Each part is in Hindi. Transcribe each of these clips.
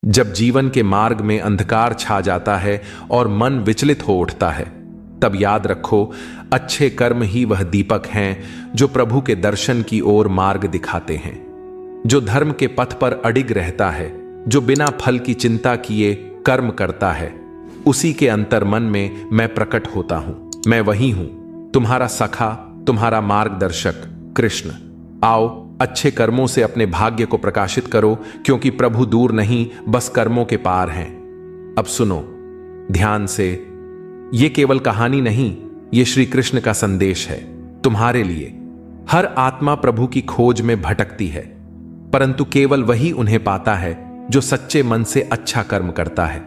जब जीवन के मार्ग में अंधकार छा जाता है और मन विचलित हो उठता है, तब याद रखो, अच्छे कर्म ही वह दीपक हैं जो प्रभु के दर्शन की ओर मार्ग दिखाते हैं। जो धर्म के पथ पर अडिग रहता है, जो बिना फल की चिंता किए कर्म करता है, उसी के अंतर मन में मैं प्रकट होता हूं। मैं वही हूं, तुम्हारा सखा, तुम्हारा मार्गदर्शक कृष्ण। आओ, अच्छे कर्मों से अपने भाग्य को प्रकाशित करो, क्योंकि प्रभु दूर नहीं, बस कर्मों के पार हैं। अब सुनो ध्यान से, ये केवल कहानी नहीं, ये श्री कृष्ण का संदेश है तुम्हारे लिए। हर आत्मा प्रभु की खोज में भटकती है, परंतु केवल वही उन्हें पाता है जो सच्चे मन से अच्छा कर्म करता है।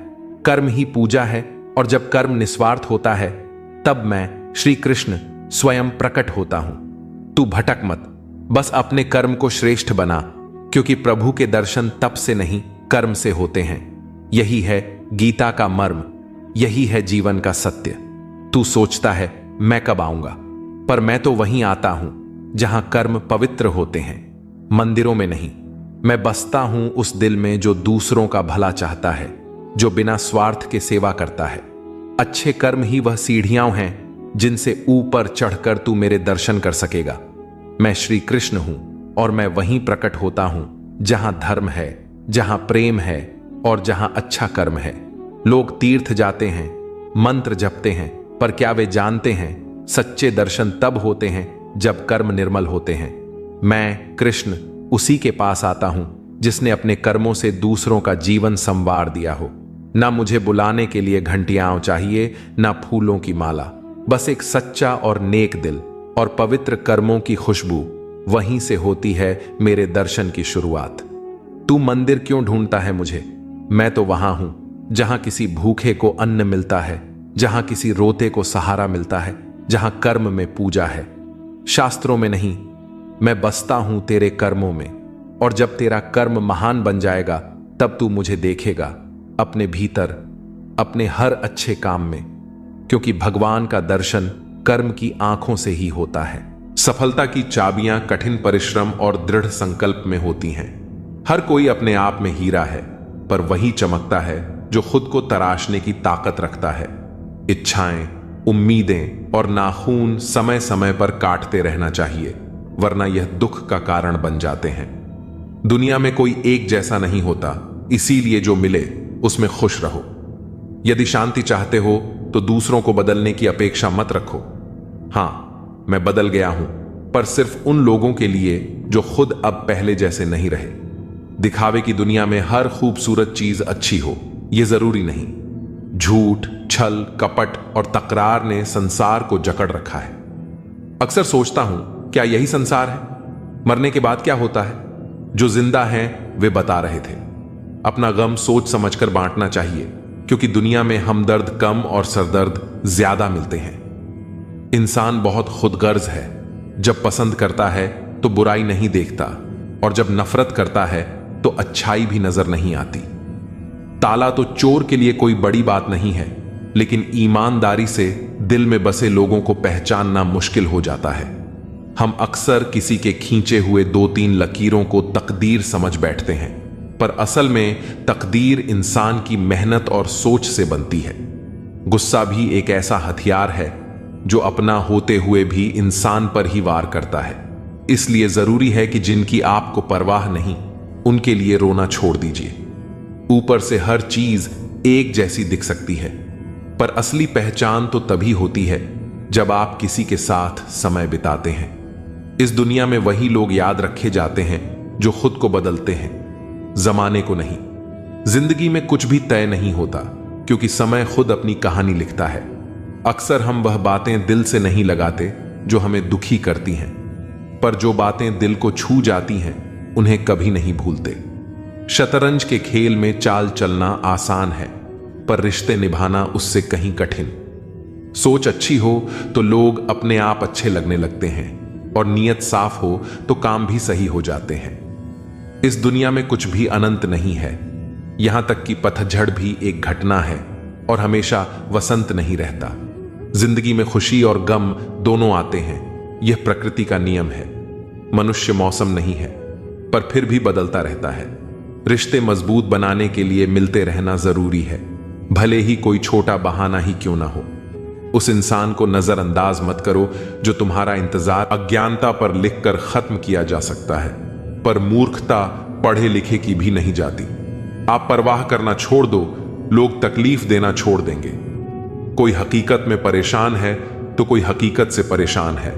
कर्म ही पूजा है, और जब कर्म निस्वार्थ होता है, तब मैं श्री कृष्ण स्वयं प्रकट होता हूं। तू भटक मत, बस अपने कर्म को श्रेष्ठ बना, क्योंकि प्रभु के दर्शन तप से नहीं, कर्म से होते हैं। यही है गीता का मर्म, यही है जीवन का सत्य। तू सोचता है मैं कब आऊंगा, पर मैं तो वहीं आता हूं जहां कर्म पवित्र होते हैं, मंदिरों में नहीं। मैं बसता हूं उस दिल में जो दूसरों का भला चाहता है, जो बिना स्वार्थ के सेवा करता है। अच्छे कर्म ही वह सीढ़ियां हैं जिनसे ऊपर चढ़कर तू मेरे दर्शन कर सकेगा। मैं श्री कृष्ण हूं, और मैं वहीं प्रकट होता हूं जहां धर्म है, जहां प्रेम है, और जहां अच्छा कर्म है। लोग तीर्थ जाते हैं, मंत्र जपते हैं, पर क्या वे जानते हैं सच्चे दर्शन तब होते हैं जब कर्म निर्मल होते हैं। मैं कृष्ण उसी के पास आता हूं जिसने अपने कर्मों से दूसरों का जीवन संवार दिया हो। ना मुझे बुलाने के लिए घंटियां चाहिए, ना फूलों की माला, बस एक सच्चा और नेक दिल और पवित्र कर्मों की खुशबू। वहीं से होती है मेरे दर्शन की शुरुआत। तू मंदिर क्यों ढूंढता है मुझे? मैं तो वहां हूं जहां किसी भूखे को अन्न मिलता है, जहां किसी रोते को सहारा मिलता है, जहां कर्म में पूजा है, शास्त्रों में नहीं। मैं बसता हूं तेरे कर्मों में, और जब तेरा कर्म महान बन जाएगा, तब तू मुझे देखेगा अपने भीतर, अपने हर अच्छे काम में, क्योंकि भगवान का दर्शन कर्म की आंखों से ही होता है। सफलता की चाबियां कठिन परिश्रम और दृढ़ संकल्प में होती हैं। हर कोई अपने आप में हीरा है, पर वही चमकता है जो खुद को तराशने की ताकत रखता है। इच्छाएं, उम्मीदें और नाखून समय समय पर काटते रहना चाहिए, वरना यह दुख का कारण बन जाते हैं। दुनिया में कोई एक जैसा नहीं होता, इसीलिए जो मिले उसमें खुश रहो। यदि शांति चाहते हो तो दूसरों को बदलने की अपेक्षा मत रखो। हां, मैं बदल गया हूं, पर सिर्फ उन लोगों के लिए जो खुद अब पहले जैसे नहीं रहे। दिखावे की दुनिया में हर खूबसूरत चीज अच्छी हो, यह जरूरी नहीं। झूठ, छल, कपट और तकरार ने संसार को जकड़ रखा है। अक्सर सोचता हूं, क्या यही संसार है? मरने के बाद क्या होता है? जो जिंदा हैं वे बता रहे थे, अपना गम सोच समझकर बांटना चाहिए, क्योंकि दुनिया में हमदर्द कम और सरदर्द ज्यादा मिलते हैं। इंसान बहुत खुदगर्ज है। जब पसंद करता है तो बुराई नहीं देखता, और जब नफरत करता है तो अच्छाई भी नजर नहीं आती। ताला तो चोर के लिए कोई बड़ी बात नहीं है, लेकिन ईमानदारी से दिल में बसे लोगों को पहचानना मुश्किल हो जाता है। हम अक्सर किसी के खींचे हुए 2-3 लकीरों को तकदीर समझ बैठते हैं, पर असल में तकदीर इंसान की मेहनत और सोच से बनती है। गुस्सा भी एक ऐसा हथियार है जो अपना होते हुए भी इंसान पर ही वार करता है। इसलिए जरूरी है कि जिनकी आपको परवाह नहीं, उनके लिए रोना छोड़ दीजिए। ऊपर से हर चीज एक जैसी दिख सकती है, पर असली पहचान तो तभी होती है जब आप किसी के साथ समय बिताते हैं। इस दुनिया में वही लोग याद रखे जाते हैं जो खुद को बदलते हैं, जमाने को नहीं। जिंदगी में कुछ भी तय नहीं होता, क्योंकि समय खुद अपनी कहानी लिखता है। अक्सर हम वह बातें दिल से नहीं लगाते जो हमें दुखी करती हैं, पर जो बातें दिल को छू जाती हैं उन्हें कभी नहीं भूलते। शतरंज के खेल में चाल चलना आसान है, पर रिश्ते निभाना उससे कहीं कठिन। सोच अच्छी हो तो लोग अपने आप अच्छे लगने लगते हैं, और नीयत साफ हो तो काम भी सही हो जाते हैं। इस दुनिया में कुछ भी अनंत नहीं है, यहां तक कि पतझड़ भी एक घटना है, और हमेशा वसंत नहीं रहता। जिंदगी में खुशी और गम दोनों आते हैं, यह प्रकृति का नियम है। मनुष्य मौसम नहीं है, पर फिर भी बदलता रहता है। रिश्ते मजबूत बनाने के लिए मिलते रहना जरूरी है, भले ही कोई छोटा बहाना ही क्यों ना हो। उस इंसान को नजरअंदाज मत करो जो तुम्हारा इंतजार अज्ञानता पर लिखकर खत्म किया जा सकता है, पर मूर्खता पढ़े लिखे की भी नहीं जाती। आप परवाह करना छोड़ दो, लोग तकलीफ देना छोड़ देंगे। कोई हकीकत में परेशान है तो कोई हकीकत से परेशान है।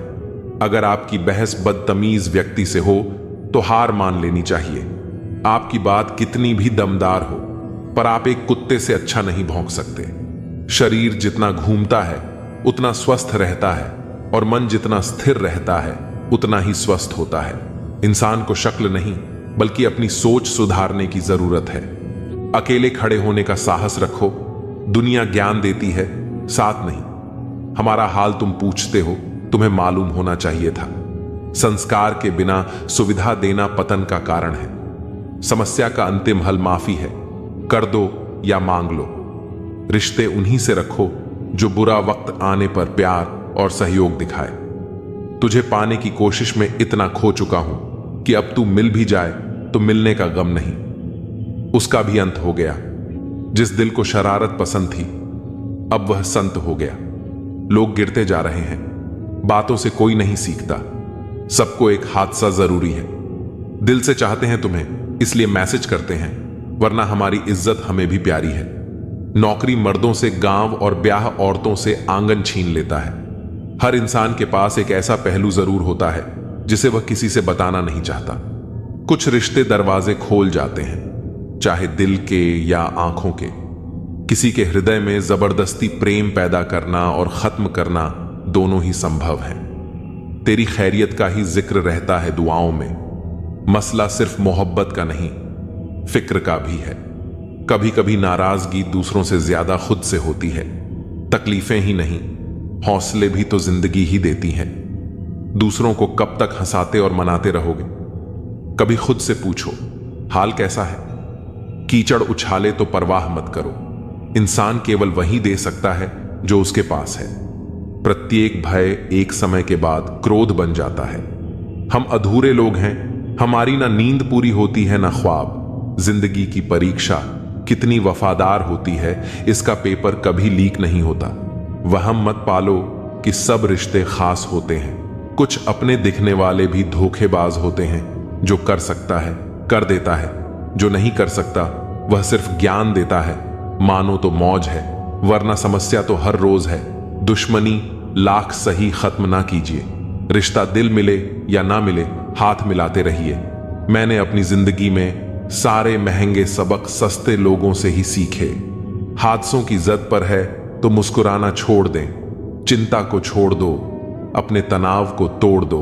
अगर आपकी बहस बदतमीज व्यक्ति से हो तो हार मान लेनी चाहिए। आपकी बात कितनी भी दमदार हो, पर आप एक कुत्ते से अच्छा नहीं भौंक सकते। शरीर जितना घूमता है उतना स्वस्थ रहता है, और मन जितना स्थिर रहता है उतना ही स्वस्थ होता है। इंसान को शक्ल नहीं बल्कि अपनी सोच सुधारने की जरूरत है। अकेले खड़े होने का साहस रखो। दुनिया ज्ञान देती है, साथ नहीं। हमारा हाल तुम पूछते हो, तुम्हें मालूम होना चाहिए था। संस्कार के बिना सुविधा देना पतन का कारण है। समस्या का अंतिम हल माफी है, कर दो या मांग लो। रिश्ते उन्हीं से रखो जो बुरा वक्त आने पर प्यार और सहयोग दिखाए। तुझे पाने की कोशिश में इतना खो चुका हूं कि अब तू मिल भी जाए तो मिलने का गम नहीं। उसका भी अंत हो गया। जिस दिल को शरारत पसंद थी अब वह संत हो गया। लोग गिरते जा रहे हैं, बातों से कोई नहीं सीखता। सबको एक हादसा जरूरी है। दिल से चाहते हैं तुम्हें, इसलिए मैसेज करते हैं, वरना हमारी इज्जत हमें भी प्यारी है। नौकरी मर्दों से गांव और ब्याह औरतों से आंगन छीन लेता है। हर इंसान के पास एक ऐसा पहलू जरूर होता है जिसे वह किसी से बताना नहीं चाहता। कुछ रिश्ते दरवाजे खोल जाते हैं, चाहे दिल के या आंखों के। किसी के हृदय में जबरदस्ती प्रेम पैदा करना और खत्म करना दोनों ही संभव है। तेरी खैरियत का ही जिक्र रहता है दुआओं में। मसला सिर्फ मोहब्बत का नहीं, फिक्र का भी है। कभी कभी नाराजगी दूसरों से ज्यादा खुद से होती है। तकलीफें ही नहीं, हौसले भी तो जिंदगी ही देती हैं। दूसरों को कब तक हंसाते और मनाते रहोगे? कभी खुद से पूछो, हाल कैसा है? कीचड़ उछाले तो परवाह मत करो। इंसान केवल वही दे सकता है जो उसके पास है। प्रत्येक भय एक समय के बाद क्रोध बन जाता है। हम अधूरे लोग हैं, हमारी ना नींद पूरी होती है ना ख्वाब। जिंदगी की परीक्षा कितनी वफादार होती है, इसका पेपर कभी लीक नहीं होता। वहम मत पालो कि सब रिश्ते खास होते हैं। कुछ अपने दिखने वाले भी धोखेबाज होते हैं। जो कर सकता है कर देता है, जो नहीं कर सकता वह सिर्फ ज्ञान देता है। मानो तो मौज है, वरना समस्या तो हर रोज है। दुश्मनी लाख सही खत्म ना कीजिए। रिश्ता दिल मिले या ना मिले, हाथ मिलाते रहिए। मैंने अपनी जिंदगी में सारे महंगे सबक सस्ते लोगों से ही सीखे। हादसों की जद पर है तो मुस्कुराना छोड़ दें। चिंता को छोड़ दो, अपने तनाव को तोड़ दो,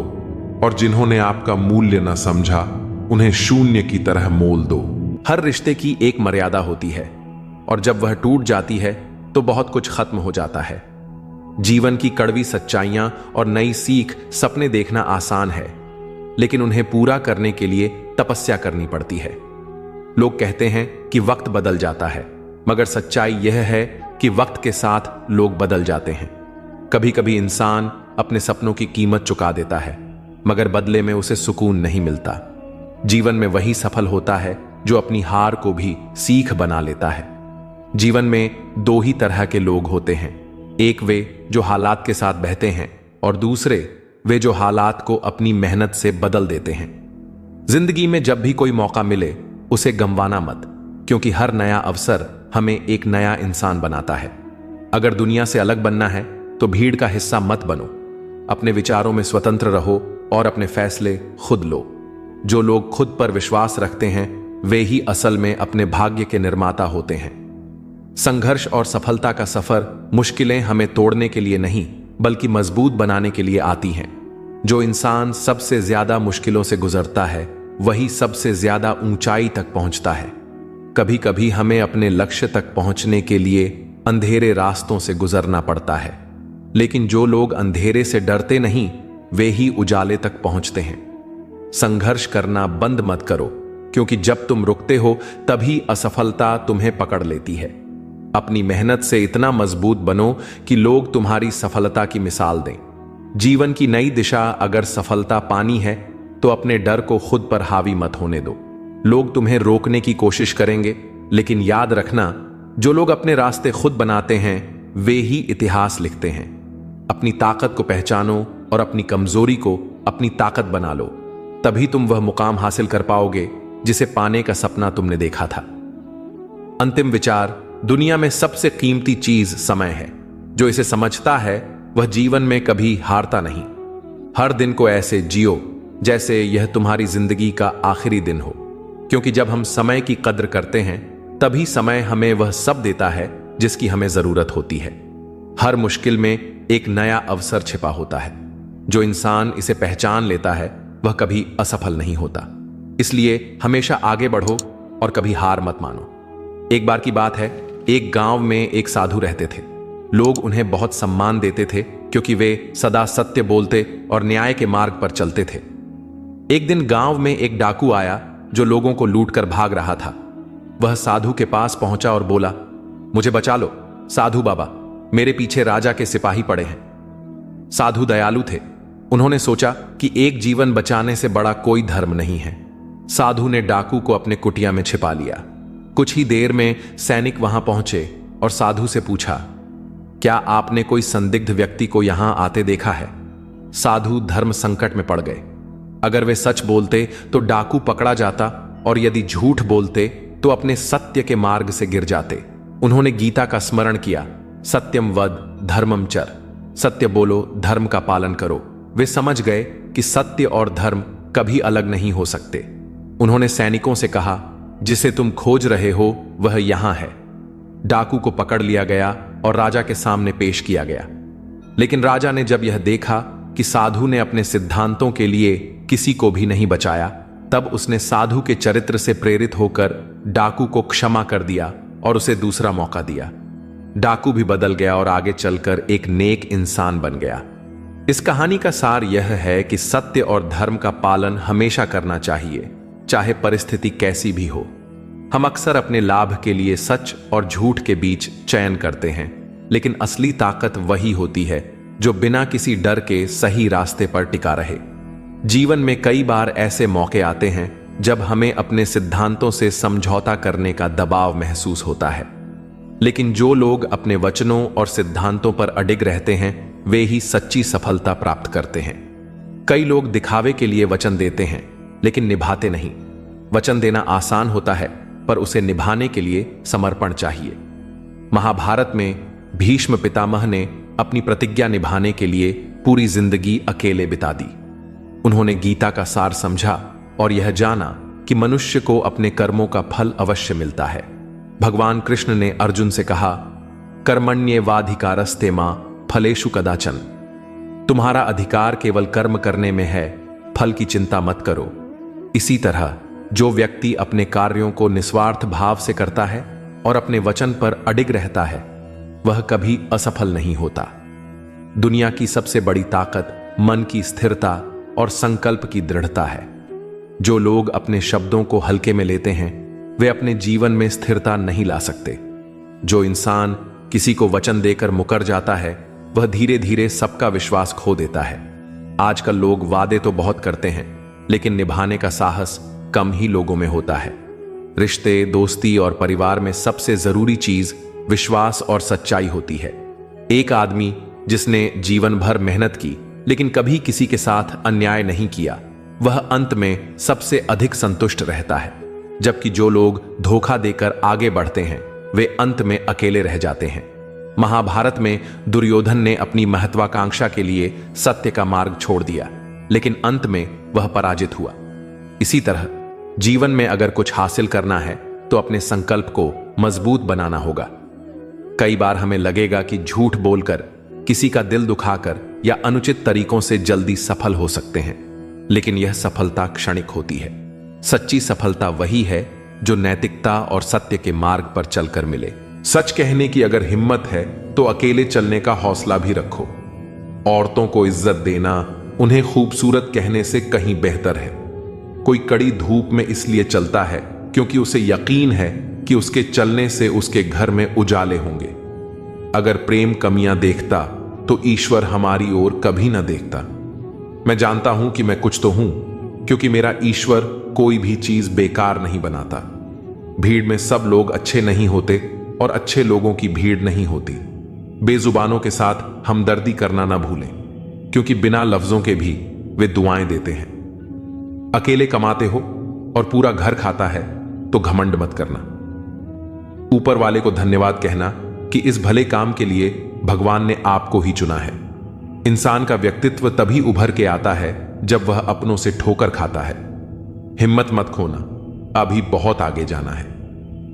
और जिन्होंने आपका मूल्य न समझा उन्हें शून्य की तरह मोल दो। हर रिश्ते की एक मर्यादा होती है, और जब वह टूट जाती है तो बहुत कुछ खत्म हो जाता है। जीवन की कड़वी सच्चाइयां और नई सीख सपने देखना आसान है, लेकिन उन्हें पूरा करने के लिए तपस्या करनी पड़ती है। लोग कहते हैं कि वक्त बदल जाता है, मगर सच्चाई यह है कि वक्त के साथ लोग बदल जाते हैं। कभी कभी इंसान अपने सपनों की कीमत चुका देता है, मगर बदले में उसे सुकून नहीं मिलता। जीवन में वही सफल होता है जो अपनी हार को भी सीख बना लेता है। जीवन में दो ही तरह के लोग होते हैं, एक वे जो हालात के साथ बहते हैं, और दूसरे वे जो हालात को अपनी मेहनत से बदल देते हैं। जिंदगी में जब भी कोई मौका मिले उसे गंवाना मत, क्योंकि हर नया अवसर हमें एक नया इंसान बनाता है। अगर दुनिया से अलग बनना है तो भीड़ का हिस्सा मत बनो। अपने विचारों में स्वतंत्र रहो और अपने फैसले खुद लो। जो लोग खुद पर विश्वास रखते हैं वे ही असल में अपने भाग्य के निर्माता होते हैं। संघर्ष और सफलता का सफर मुश्किलें हमें तोड़ने के लिए नहीं बल्कि मजबूत बनाने के लिए आती हैं। जो इंसान सबसे ज्यादा मुश्किलों से गुजरता है वही सबसे ज्यादा ऊंचाई तक पहुंचता है। कभी कभी हमें अपने लक्ष्य तक पहुंचने के लिए अंधेरे रास्तों से गुजरना पड़ता है, लेकिन जो लोग अंधेरे से डरते नहीं वे ही उजाले तक पहुंचते हैं। संघर्ष करना बंद मत करो, क्योंकि जब तुम रुकते हो तभी असफलता तुम्हें पकड़ लेती है। अपनी मेहनत से इतना मजबूत बनो कि लोग तुम्हारी सफलता की मिसाल दें। जीवन की नई दिशा अगर सफलता पानी है तो अपने डर को खुद पर हावी मत होने दो। लोग तुम्हें रोकने की कोशिश करेंगे, लेकिन याद रखना, जो लोग अपने रास्ते खुद बनाते हैं वे ही इतिहास लिखते हैं। अपनी ताकत को पहचानो और अपनी कमजोरी को अपनी ताकत बना लो, तभी तुम वह मुकाम हासिल कर पाओगे जिसे पाने का सपना तुमने देखा था। अंतिम विचार, दुनिया में सबसे कीमती चीज समय है। जो इसे समझता है वह जीवन में कभी हारता नहीं। हर दिन को ऐसे जियो जैसे यह तुम्हारी जिंदगी का आखिरी दिन हो, क्योंकि जब हम समय की कद्र करते हैं तभी समय हमें वह सब देता है जिसकी हमें जरूरत होती है। हर मुश्किल में एक नया अवसर छिपा होता है। जो इंसान इसे पहचान लेता है वह कभी असफल नहीं होता। इसलिए हमेशा आगे बढ़ो और कभी हार मत मानो। एक बार की बात है, एक गांव में एक साधु रहते थे। लोग उन्हें बहुत सम्मान देते थे क्योंकि वे सदा सत्य बोलते और न्याय के मार्ग पर चलते थे। एक दिन गांव में एक डाकू आया जो लोगों को लूटकर भाग रहा था। वह साधु के पास पहुंचा और बोला, मुझे बचा लो साधु बाबा, मेरे पीछे राजा के सिपाही पड़े हैं। साधु दयालु थे। उन्होंने सोचा कि एक जीवन बचाने से बड़ा कोई धर्म नहीं है। साधु ने डाकू को अपने कुटिया में छिपा लिया। कुछ ही देर में सैनिक वहां पहुंचे और साधु से पूछा, क्या आपने कोई संदिग्ध व्यक्ति को यहां आते देखा है? साधु धर्म संकट में पड़ गए। अगर वे सच बोलते तो डाकू पकड़ा जाता और यदि झूठ बोलते तो अपने सत्य के मार्ग से गिर जाते। उन्होंने गीता का स्मरण किया, सत्यम वद धर्मम चर, सत्य बोलो, धर्म का पालन करो। वे समझ गए कि सत्य और धर्म कभी अलग नहीं हो सकते। उन्होंने सैनिकों से कहा, जिसे तुम खोज रहे हो वह यहां है। डाकू को पकड़ लिया गया और राजा के सामने पेश किया गया। लेकिन राजा ने जब यह देखा कि साधु ने अपने सिद्धांतों के लिए किसी को भी नहीं बचाया, तब उसने साधु के चरित्र से प्रेरित होकर डाकू को क्षमा कर दिया और उसे दूसरा मौका दिया। डाकू भी बदल गया और आगे चलकर एक नेक इंसान बन गया। इस कहानी का सार यह है कि सत्य और धर्म का पालन हमेशा करना चाहिए, चाहे परिस्थिति कैसी भी हो। हम अक्सर अपने लाभ के लिए सच और झूठ के बीच चयन करते हैं, लेकिन असली ताकत वही होती है जो बिना किसी डर के सही रास्ते पर टिका रहे। जीवन में कई बार ऐसे मौके आते हैं जब हमें अपने सिद्धांतों से समझौता करने का दबाव महसूस होता है, लेकिन जो लोग अपने वचनों और सिद्धांतों पर अडिग रहते हैं वे ही सच्ची सफलता प्राप्त करते हैं। कई लोग दिखावे के लिए वचन देते हैं लेकिन निभाते नहीं। वचन देना आसान होता है पर उसे निभाने के लिए समर्पण चाहिए। महाभारत में भीष्म पितामह ने अपनी प्रतिज्ञा निभाने के लिए पूरी जिंदगी अकेले बिता दी। उन्होंने गीता का सार समझा और यह जाना कि मनुष्य को अपने कर्मों का फल अवश्य मिलता है। भगवान कृष्ण ने अर्जुन से कहा, कर्मण्येवाधिकारस्ते मां फलेषु कदाचन। तुम्हारा अधिकार केवल कर्म करने में है, फल की चिंता मत करो। इसी तरह जो व्यक्ति अपने कार्यों को निस्वार्थ भाव से करता है और अपने वचन पर अडिग रहता है वह कभी असफल नहीं होता। दुनिया की सबसे बड़ी ताकत मन की स्थिरता और संकल्प की दृढ़ता है। जो लोग अपने शब्दों को हल्के में लेते हैं वे अपने जीवन में स्थिरता नहीं ला सकते। जो इंसान किसी को वचन देकर मुकर जाता है वह धीरे धीरे सबका विश्वास खो देता है। आजकल लोग वादे तो बहुत करते हैं लेकिन निभाने का साहस कम ही लोगों में होता है। रिश्ते, दोस्ती और परिवार में सबसे जरूरी चीज विश्वास और सच्चाई होती है। एक आदमी जिसने जीवन भर मेहनत की लेकिन कभी किसी के साथ अन्याय नहीं किया वह अंत में सबसे अधिक संतुष्ट रहता है, जबकि जो लोग धोखा देकर आगे बढ़ते हैं वे अंत में अकेले रह जाते हैं। महाभारत में दुर्योधन ने अपनी महत्वाकांक्षा के लिए सत्य का मार्ग छोड़ दिया लेकिन अंत में वह पराजित हुआ। इसी तरह जीवन में अगर कुछ हासिल करना है तो अपने संकल्प को मजबूत बनाना होगा। कई बार हमें लगेगा कि झूठ बोलकर, किसी का दिल दुखाकर या अनुचित तरीकों से जल्दी सफल हो सकते हैं, लेकिन यह सफलता क्षणिक होती है। सच्ची सफलता वही है जो नैतिकता और सत्य के मार्ग पर चलकर मिले। सच कहने की अगर हिम्मत है तो अकेले चलने का हौसला भी रखो। औरतों को इज्जत देना उन्हें खूबसूरत कहने से कहीं बेहतर है। कोई कड़ी धूप में इसलिए चलता है क्योंकि उसे यकीन है कि उसके चलने से उसके घर में उजाले होंगे। अगर प्रेम कमियां देखता तो ईश्वर हमारी ओर कभी ना देखता। मैं जानता हूं कि मैं कुछ तो हूं क्योंकि मेरा ईश्वर कोई भी चीज बेकार नहीं बनाता। भीड़ में सब लोग अच्छे नहीं होते और अच्छे लोगों की भीड़ नहीं होती। बेजुबानों के साथ हमदर्दी करना ना भूलें, क्योंकि बिना लफ्जों के भी वे दुआएं देते हैं। अकेले कमाते हो और पूरा घर खाता है तो घमंड मत करना। ऊपर वाले को धन्यवाद कहना कि इस भले काम के लिए भगवान ने आपको ही चुना है। इंसान का व्यक्तित्व तभी उभर के आता है जब वह अपनों से ठोकर खाता है। हिम्मत मत खोना, अभी बहुत आगे जाना है।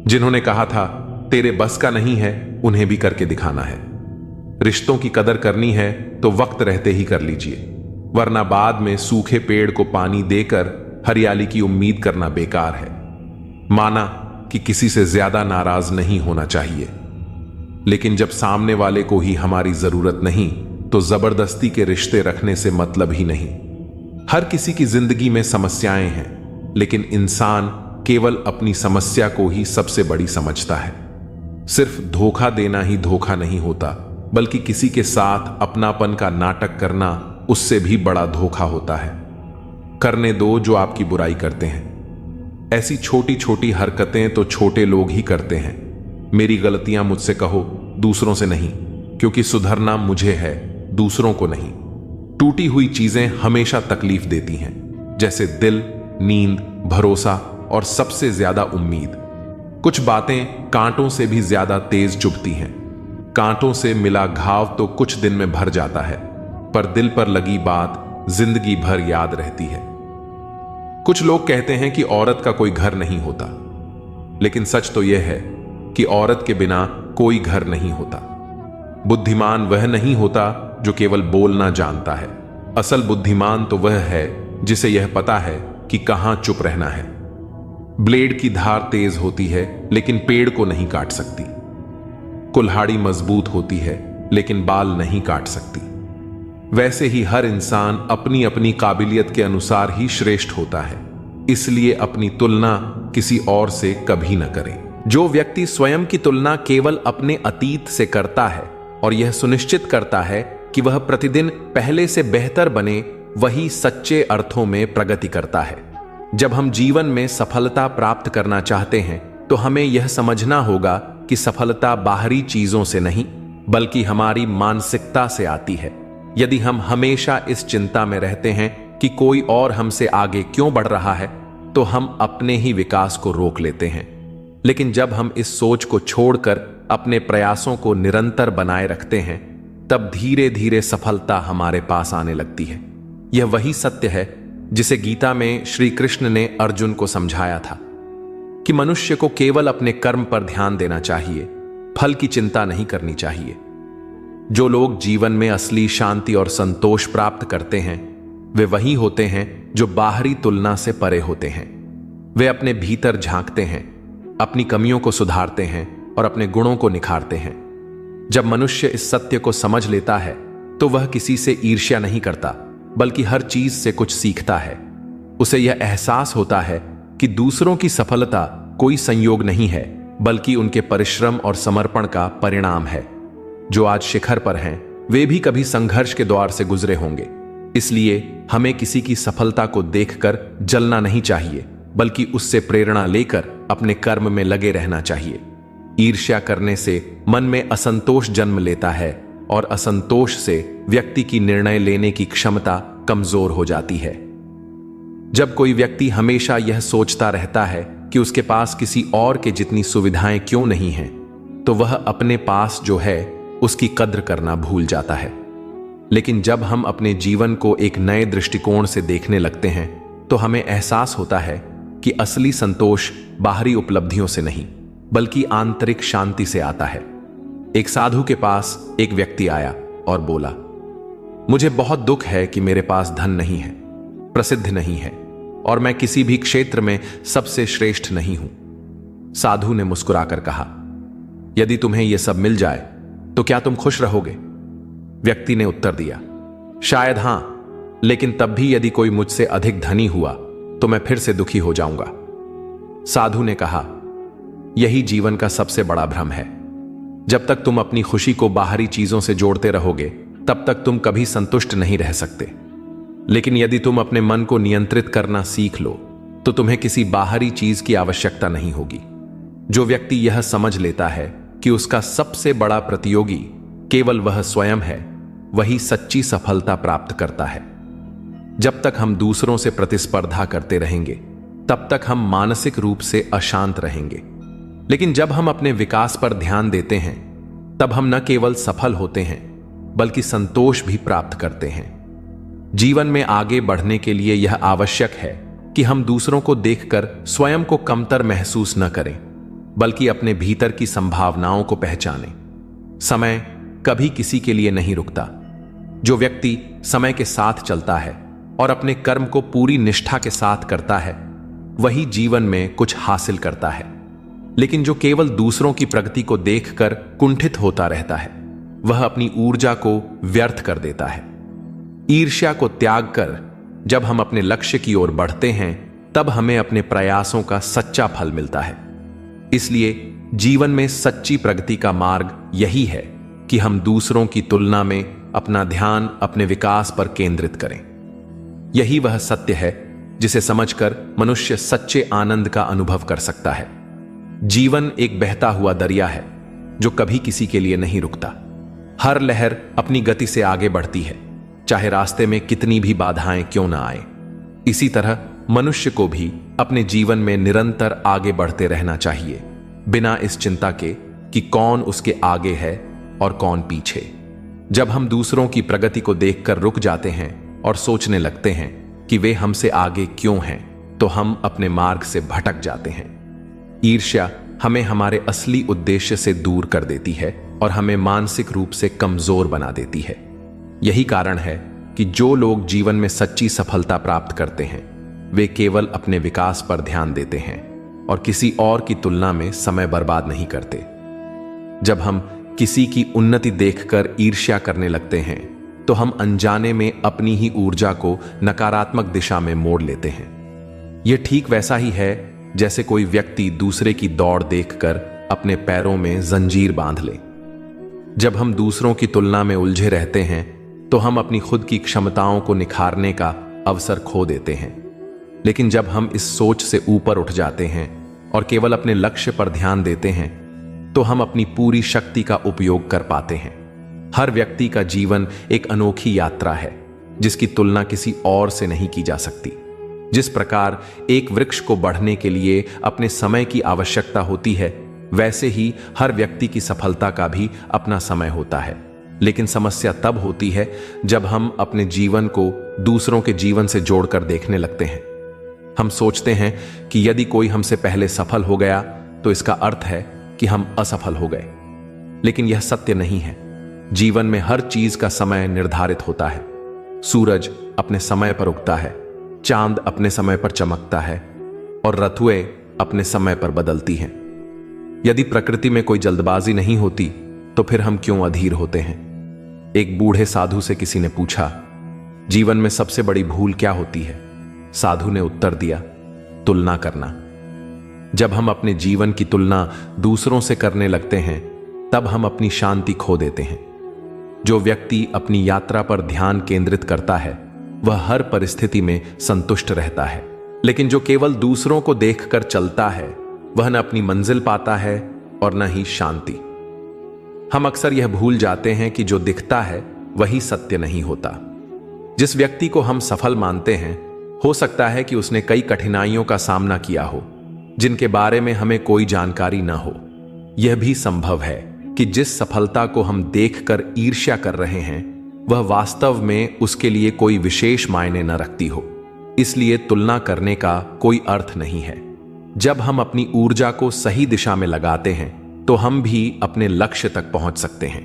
जिन्होंने कहा था तेरे बस का नहीं है, उन्हें भी करके दिखाना है। रिश्तों की कदर करनी है तो वक्त रहते ही कर लीजिए, वरना बाद में सूखे पेड़ को पानी देकर हरियाली की उम्मीद करना बेकार है। माना कि किसी से ज्यादा नाराज नहीं होना चाहिए, लेकिन जब सामने वाले को ही हमारी जरूरत नहीं तो जबरदस्ती के रिश्ते रखने से मतलब ही नहीं। हर किसी की जिंदगी में समस्याएं हैं, लेकिन इंसान केवल अपनी समस्या को ही सबसे बड़ी समझता है। सिर्फ धोखा देना ही धोखा नहीं होता, बल्कि किसी के साथ अपनापन का नाटक करना उससे भी बड़ा धोखा होता है। करने दो जो आपकी बुराई करते हैं। ऐसी छोटी छोटी हरकतें तो छोटे लोग ही करते हैं। मेरी गलतियां मुझसे कहो, दूसरों से नहीं, क्योंकि सुधरना मुझे है, दूसरों को नहीं। टूटी हुई चीजें हमेशा तकलीफ देती हैं, जैसे दिल, नींद, भरोसा और सबसे ज्यादा उम्मीद। कुछ बातें कांटों से भी ज्यादा तेज चुभती हैं। कांटों से मिला घाव तो कुछ दिन में भर जाता है, पर दिल पर लगी बात जिंदगी भर याद रहती है। कुछ लोग कहते हैं कि औरत का कोई घर नहीं होता, लेकिन सच तो यह है कि औरत के बिना कोई घर नहीं होता। बुद्धिमान वह नहीं होता जो केवल बोलना जानता है। असल बुद्धिमान तो वह है जिसे यह पता है कि कहां चुप रहना है। ब्लेड की धार तेज होती है, लेकिन पेड़ को नहीं काट सकती। कुल्हाड़ी मजबूत होती है, लेकिन बाल नहीं काट सकती। वैसे ही हर इंसान अपनी अपनी काबिलियत के अनुसार ही श्रेष्ठ होता है, इसलिए अपनी तुलना किसी और से कभी न करें। जो व्यक्ति स्वयं की तुलना केवल अपने अतीत से करता है और यह सुनिश्चित करता है कि वह प्रतिदिन पहले से बेहतर बने, वही सच्चे अर्थों में प्रगति करता है। जब हम जीवन में सफलता प्राप्त करना चाहते हैं तो हमें यह समझना होगा कि सफलता बाहरी चीजों से नहीं, बल्कि हमारी मानसिकता से आती है। यदि हम हमेशा इस चिंता में रहते हैं कि कोई और हमसे आगे क्यों बढ़ रहा है, तो हम अपने ही विकास को रोक लेते हैं। लेकिन जब हम इस सोच को छोड़कर अपने प्रयासों को निरंतर बनाए रखते हैं, तब धीरे धीरे सफलता हमारे पास आने लगती है। यह वही सत्य है जिसे गीता में श्री कृष्ण ने अर्जुन को समझाया था कि मनुष्य को केवल अपने कर्म पर ध्यान देना चाहिए, फल की चिंता नहीं करनी चाहिए। जो लोग जीवन में असली शांति और संतोष प्राप्त करते हैं, वे वही होते हैं जो बाहरी तुलना से परे होते हैं। वे अपने भीतर झांकते हैं, अपनी कमियों को सुधारते हैं और अपने गुणों को निखारते हैं। जब मनुष्य इस सत्य को समझ लेता है तो वह किसी से ईर्ष्या नहीं करता, बल्कि हर चीज से कुछ सीखता है। उसे यह एहसास होता है कि दूसरों की सफलता कोई संयोग नहीं है, बल्कि उनके परिश्रम और समर्पण का परिणाम है। जो आज शिखर पर हैं, वे भी कभी संघर्ष के द्वार से गुजरे होंगे। इसलिए हमें किसी की सफलता को देखकर जलना नहीं चाहिए, बल्कि उससे प्रेरणा लेकर अपने कर्म में लगे रहना चाहिए। ईर्ष्या करने से मन में असंतोष जन्म लेता है और असंतोष से व्यक्ति की निर्णय लेने की क्षमता कमजोर हो जाती है। जब कोई व्यक्ति हमेशा यह सोचता रहता है कि उसके पास किसी और के जितनी सुविधाएं क्यों नहीं हैं, तो वह अपने पास जो है उसकी कद्र करना भूल जाता है। लेकिन जब हम अपने जीवन को एक नए दृष्टिकोण से देखने लगते हैं, तो हमें एहसास होता है कि असली संतोष बाहरी उपलब्धियों से नहीं, बल्कि आंतरिक शांति से आता है। एक साधु के पास एक व्यक्ति आया और बोला, मुझे बहुत दुख है कि मेरे पास धन नहीं है, प्रसिद्ध नहीं है और मैं किसी भी क्षेत्र में सबसे श्रेष्ठ नहीं हूं। साधु ने मुस्कुराकर कहा, यदि तुम्हें यह सब मिल जाए तो क्या तुम खुश रहोगे? व्यक्ति ने उत्तर दिया, शायद हां, लेकिन तब भी यदि कोई मुझसे अधिक धनी हुआ तो मैं फिर से दुखी हो जाऊंगा। साधु ने कहा, यही जीवन का सबसे बड़ा भ्रम है। जब तक तुम अपनी खुशी को बाहरी चीजों से जोड़ते रहोगे, तब तक तुम कभी संतुष्ट नहीं रह सकते। लेकिन यदि तुम अपने मन को नियंत्रित करना सीख लो, तो तुम्हें किसी बाहरी चीज की आवश्यकता नहीं होगी। जो व्यक्ति यह समझ लेता है कि उसका सबसे बड़ा प्रतियोगी केवल वह स्वयं है, वही सच्ची सफलता प्राप्त करता है। जब तक हम दूसरों से प्रतिस्पर्धा करते रहेंगे, तब तक हम मानसिक रूप से अशांत रहेंगे। लेकिन जब हम अपने विकास पर ध्यान देते हैं, तब हम न केवल सफल होते हैं, बल्कि संतोष भी प्राप्त करते हैं। जीवन में आगे बढ़ने के लिए यह आवश्यक है कि हम दूसरों को देखकर स्वयं को कमतर महसूस न करें, बल्कि अपने भीतर की संभावनाओं को पहचानें। समय कभी किसी के लिए नहीं रुकता। जो व्यक्ति समय के साथ चलता है और अपने कर्म को पूरी निष्ठा के साथ करता है, वही जीवन में कुछ हासिल करता है। लेकिन जो केवल दूसरों की प्रगति को देखकर कुंठित होता रहता है, वह अपनी ऊर्जा को व्यर्थ कर देता है। ईर्ष्या को त्याग कर जब हम अपने लक्ष्य की ओर बढ़ते हैं, तब हमें अपने प्रयासों का सच्चा फल मिलता है। इसलिए जीवन में सच्ची प्रगति का मार्ग यही है कि हम दूसरों की तुलना में अपना ध्यान अपने विकास पर केंद्रित करें। यही वह सत्य है जिसे समझकर मनुष्य सच्चे आनंद का अनुभव कर सकता है। जीवन एक बहता हुआ दरिया है जो कभी किसी के लिए नहीं रुकता। हर लहर अपनी गति से आगे बढ़ती है, चाहे रास्ते में कितनी भी बाधाएं क्यों ना आए। इसी तरह मनुष्य को भी अपने जीवन में निरंतर आगे बढ़ते रहना चाहिए, बिना इस चिंता के कि कौन उसके आगे है और कौन पीछे। जब हम दूसरों की प्रगति को देखकर रुक जाते हैं और सोचने लगते हैं कि वे हमसे आगे क्यों हैं, तो हम अपने मार्ग से भटक जाते हैं। ईर्ष्या हमें हमारे असली उद्देश्य से दूर कर देती है और हमें मानसिक रूप से कमजोर बना देती है। यही कारण है कि जो लोग जीवन में सच्ची सफलता प्राप्त करते हैं, वे केवल अपने विकास पर ध्यान देते हैं और किसी और की तुलना में समय बर्बाद नहीं करते। जब हम किसी की उन्नति देखकर ईर्ष्या करने लगते हैं, तो हम अनजाने में अपनी ही ऊर्जा को नकारात्मक दिशा में मोड़ लेते हैं। यह ठीक वैसा ही है जैसे कोई व्यक्ति दूसरे की दौड़ देखकर अपने पैरों में जंजीर बांध ले। जब हम दूसरों की तुलना में उलझे रहते हैं, तो हम अपनी खुद की क्षमताओं को निखारने का अवसर खो देते हैं। लेकिन जब हम इस सोच से ऊपर उठ जाते हैं और केवल अपने लक्ष्य पर ध्यान देते हैं, तो हम अपनी पूरी शक्ति का उपयोग कर पाते हैं। हर व्यक्ति का जीवन एक अनोखी यात्रा है जिसकी तुलना किसी और से नहीं की जा सकती। जिस प्रकार एक वृक्ष को बढ़ने के लिए अपने समय की आवश्यकता होती है, वैसे ही हर व्यक्ति की सफलता का भी अपना समय होता है। लेकिन समस्या तब होती है जब हम अपने जीवन को दूसरों के जीवन से जोड़कर देखने लगते हैं। हम सोचते हैं कि यदि कोई हमसे पहले सफल हो गया तो इसका अर्थ है कि हम असफल हो गए। लेकिन यह सत्य नहीं है। जीवन में हर चीज का समय निर्धारित होता है। सूरज अपने समय पर उगता है, चांद अपने समय पर चमकता है और ऋतुएं अपने समय पर बदलती हैं। यदि प्रकृति में कोई जल्दबाजी नहीं होती, तो फिर हम क्यों अधीर होते हैं? एक बूढ़े साधु से किसी ने पूछा, जीवन में सबसे बड़ी भूल क्या होती है? साधु ने उत्तर दिया, तुलना करना। जब हम अपने जीवन की तुलना दूसरों से करने लगते हैं, तब हम अपनी शांति खो देते हैं। जो व्यक्ति अपनी यात्रा पर ध्यान केंद्रित करता है, वह हर परिस्थिति में संतुष्ट रहता है। लेकिन जो केवल दूसरों को देखकर चलता है, वह न अपनी मंजिल पाता है और न ही शांति। हम अक्सर यह भूल जाते हैं कि जो दिखता है वही सत्य नहीं होता। जिस व्यक्ति को हम सफल मानते हैं, हो सकता है कि उसने कई कठिनाइयों का सामना किया हो जिनके बारे में हमें कोई जानकारी न हो। यह भी संभव है कि जिस सफलता को हम देखकर ईर्ष्या कर रहे हैं, वह वास्तव में उसके लिए कोई विशेष मायने न रखती हो। इसलिए तुलना करने का कोई अर्थ नहीं है। जब हम अपनी ऊर्जा को सही दिशा में लगाते हैं, तो हम भी अपने लक्ष्य तक पहुंच सकते हैं।